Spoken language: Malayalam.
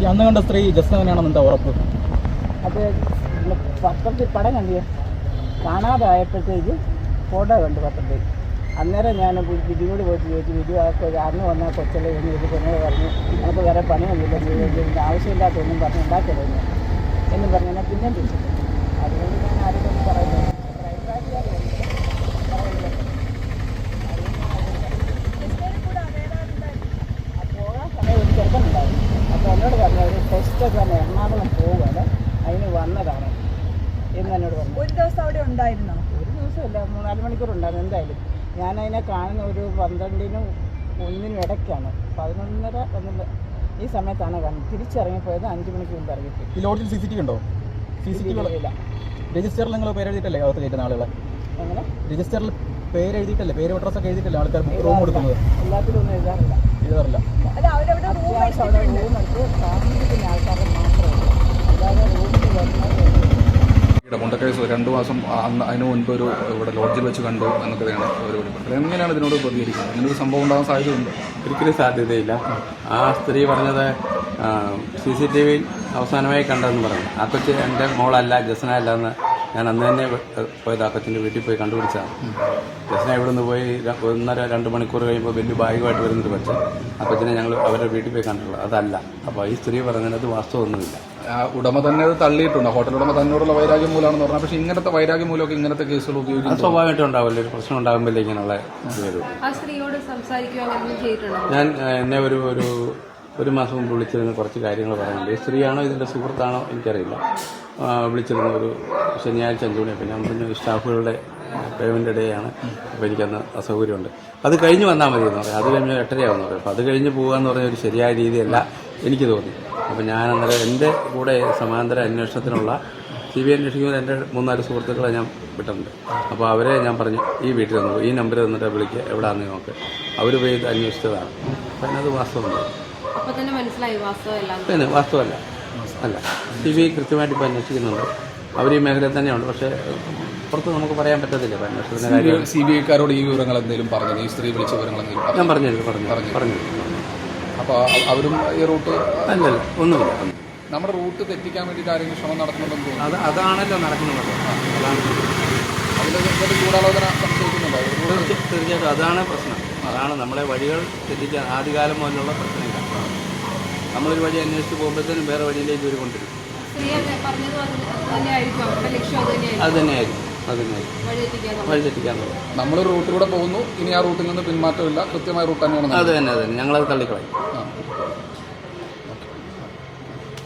ഈ അന്ന് കണ്ട സ്ത്രീ ജസ്റ്റ് തന്നെയാണെന്ന് എന്താ ഉറപ്പ്? അത് പത്രത്തിൽ പടം കണ്ടിയോ, കാണാതായപ്പോഴത്തേക്ക് ഫോട്ടോ കണ്ടു പത്രത്തിൽ. അന്നേരം ഞാൻ ബിജുവോട് പോയിട്ട് ചോദിച്ചു, ബിജു അന്ന് വന്നാൽ കൊച്ചല്ലേ എന്ന് ചോദിച്ചു. പെണ്ണോട് പറഞ്ഞു നമുക്ക് വേറെ പണിയൊന്നുമില്ല, ഇതിൻ്റെ ആവശ്യമില്ലാത്തൊന്നും പറഞ്ഞ് ഉണ്ടാക്കരുതെന്ന് എന്നും പറഞ്ഞു. എന്നാൽ പിന്നെ ചോദിച്ചു. അതുകൊണ്ട് ഞാൻ ആരോടൊന്നും പറയുന്നത് പോകാൻ സമയം ഒരു ചെറുക്കനുണ്ടായിരുന്നു. അപ്പോൾ എന്നോട് പറഞ്ഞു ഒരു ടെസ്റ്റൊക്കെ തന്നെ എറണാകുളം പോകുമല്ലോ, അതിന് വന്നതാണ് എന്ന് എന്നോട് പറഞ്ഞു. ഒരു ദിവസം അവിടെ ഉണ്ടായിരുന്നോ? ഒരു ദിവസമല്ല, 3-4 മണിക്കൂറുണ്ടായിരുന്നു എന്തായാലും. ഞാനതിനെ കാണുന്ന ഒരു 12-നും 1-നും ഇടയ്ക്കാണ്, 11:30 ഈ സമയത്താണ് കാണുന്നത്. തിരിച്ചിറങ്ങിപ്പോയത് 5 മണിക്ക് മുമ്പ് ഇറങ്ങിപ്പോയി. ഈ ലോഡ്ജിൽ CCTV ഉണ്ടോ? CCTV ഇല്ല. രജിസ്റ്ററിൽ നിങ്ങൾ പേരെഴുതിയിട്ടല്ലേ അകത്ത് കയറ്റുന്ന ആളുകളെ? എങ്ങനെ? രജിസ്റ്ററിൽ പേരെഴുതിയിട്ടല്ലേ, പേരും അഡ്രസ്സൊക്കെ എഴുതിയിട്ടല്ലേ ആൾക്കാർ റൂം കൊടുക്കുന്നത്? എല്ലാത്തിലും ഒന്നും എഴുതാറില്ല. അല്ല, അവരവിടെ അത്യാവശ്യം അവിടെ റൂമെടുത്ത് താമസിക്കുന്ന ആൾക്കാരെ മാത്രമേ ഉള്ളൂ, അല്ലാതെ റൂമിൽ വരുന്നത്. മുണ്ടക്കേസ് 2 മാസം അതിന് മുൻപ് ഇവിടെ ലോഡ്ജിൽ വെച്ച് കണ്ടു എന്നൊക്കെയാണ് അവർ വെളിപ്പെടുത്തൽ. എങ്ങനെയാണ് ഇതിനോട് പ്രതികരിക്കുന്നത്? ഇങ്ങനൊരു സംഭവം ഉണ്ടാകാൻ സാധ്യതയുണ്ട്? ഒരിക്കലും സാധ്യതയില്ല. ആ സ്ത്രീ പറഞ്ഞത് CCTV അവസാനമായി കണ്ടതെന്ന് പറഞ്ഞു. ആ കൊച്ച് എൻ്റെ മോളല്ല, ജസ്ന അല്ല എന്ന് ഞാൻ അന്ന് തന്നെ പോയത്. ആ കൊച്ചിൻ്റെ വീട്ടിൽ പോയി കണ്ടുപിടിച്ചതാണ്. ജസ്ന ഇവിടെ നിന്ന് പോയി 1.5-2 മണിക്കൂർ കഴിയുമ്പോൾ വലിയ ബാഗുമായിട്ട് വരുന്നൊരു കൊച്ച്. ആ കൊച്ചിനെ ഞങ്ങൾ അവരുടെ വീട്ടിൽ പോയി കണ്ടിട്ടുള്ളത് അതല്ല. അപ്പോൾ ഈ സ്ത്രീ പറഞ്ഞതിനകത്ത് വാസ്തവമൊന്നുമില്ല. ആ ഉടമ തന്നെ അത് തള്ളിയിട്ടുണ്ട്. ഹോട്ടൽ ഉടമ തന്നോടുള്ള വൈരാഗ്യം മൂലമാണെന്ന് പറഞ്ഞാൽ. പക്ഷേ ഇങ്ങനത്തെ വൈരാഗ്യം മൂലമൊക്കെ ഇങ്ങനത്തെ കേസുകൾ ഉപയോഗിക്കും. അത് സ്വാഭാവികമായിട്ടും ഉണ്ടാവില്ല. ഒരു പ്രശ്നം ഉണ്ടാകുമ്പോൾ ഇങ്ങനെയുള്ള ഇത് വരും. ഞാൻ എന്നെ ഒരു മാസം മുമ്പ് വിളിച്ചിരുന്ന കുറച്ച് കാര്യങ്ങൾ പറയുന്നുണ്ട്. ഈ സ്ത്രീയാണോ ഇതിൻ്റെ സുഹൃത്താണോ എനിക്കറിയില്ല. വിളിച്ചിരുന്ന ഒരു ശനിയാഴ്ച 5 മണി. പിന്നെ ഞാൻ പറഞ്ഞു സ്റ്റാഫുകളുടെ പേയ്മെൻ്റ് ഡേയാണ്, അപ്പോൾ എനിക്കന്ന് അസൗകര്യമുണ്ട്, അത് കഴിഞ്ഞ് വന്നാൽ മതി എന്ന് പറയും. അത് കഴിഞ്ഞ് 8:30 പറയും. അപ്പോൾ അത് കഴിഞ്ഞ് പോകുകയെന്ന് പറഞ്ഞ ഒരു ശരിയായ രീതിയല്ല എനിക്ക് തോന്നി. അപ്പോൾ ഞാൻ അന്നേരം എൻ്റെ കൂടെ സമാന്തര അന്വേഷണത്തിനുള്ള CBI അന്വേഷിക്കുന്ന എൻ്റെ 3-4 സുഹൃത്തുക്കളെ ഞാൻ വിട്ടിട്ടുണ്ട്. അപ്പോൾ അവരെ ഞാൻ പറഞ്ഞു ഈ വീട്ടിൽ വന്നു, ഈ നമ്പർ തന്നിട്ട് വിളിക്കുക, എവിടെയാണെന്ന് നോക്ക്. അവർ പോയി അന്വേഷിച്ചതാണ്. അപ്പോൾ അതിനകത്ത് വാസ്തവമുണ്ട്. പിന്നെ വാസ്തവമല്ല അല്ല. CBI കൃത്യമായിട്ട് ഇപ്പോൾ അന്വേഷിക്കുന്നുണ്ട്. അവർ ഈ മേഖലയിൽ തന്നെയുണ്ട്. പക്ഷേ പുറത്ത് നമുക്ക് പറയാൻ പറ്റത്തില്ല. അന്വേഷണത്തിൻ്റെ കാര്യം CBIക്കാരോട് ഈ വിവരങ്ങൾ എന്തെങ്കിലും പറഞ്ഞു? ഈ സ്ത്രീ വിളിച്ച വിവരങ്ങൾ എന്തെങ്കിലും ഞാൻ പറഞ്ഞു. അപ്പോൾ അവരും ഈ റൂട്ട് അല്ലല്ല ഒന്നുമില്ല. നമ്മുടെ റൂട്ട് തെറ്റിക്കാൻ വേണ്ടിയിട്ട് ആരെങ്കിലും ശ്രമം നടത്തുന്നുണ്ടെന്ന് തോന്നുന്നു. അതാണല്ലോ നടക്കുന്നത്. അതാണ് അതിൽ ഗൂഢാലോചന സംശയിക്കുന്നുണ്ടോ? തീർച്ചയായിട്ടും അതാണ് പ്രശ്നം. അതാണ് നമ്മളെ വഴികൾ തെറ്റിക്കാൻ ആദ്യകാലം മുതലുള്ള പ്രശ്നമില്ല. നമ്മളൊരു വഴി അന്വേഷിച്ച് പോകുമ്പോഴത്തേനും വേറെ വഴിയിലേക്ക് ഒരു കൊണ്ടുവരും. അത് തന്നെയായിരിക്കും വഴി തെറ്റിക്കാൻ. നമ്മളൊരു റൂട്ടിലൂടെ പോകുന്നു, ഇനി ആ റൂട്ടിൽ നിന്ന് പിന്മാറ്റമില്ല, കൃത്യമായ റൂട്ട് തന്നെയാണ്. അത് തന്നെ ഞങ്ങളത് തള്ളിക്കളയും.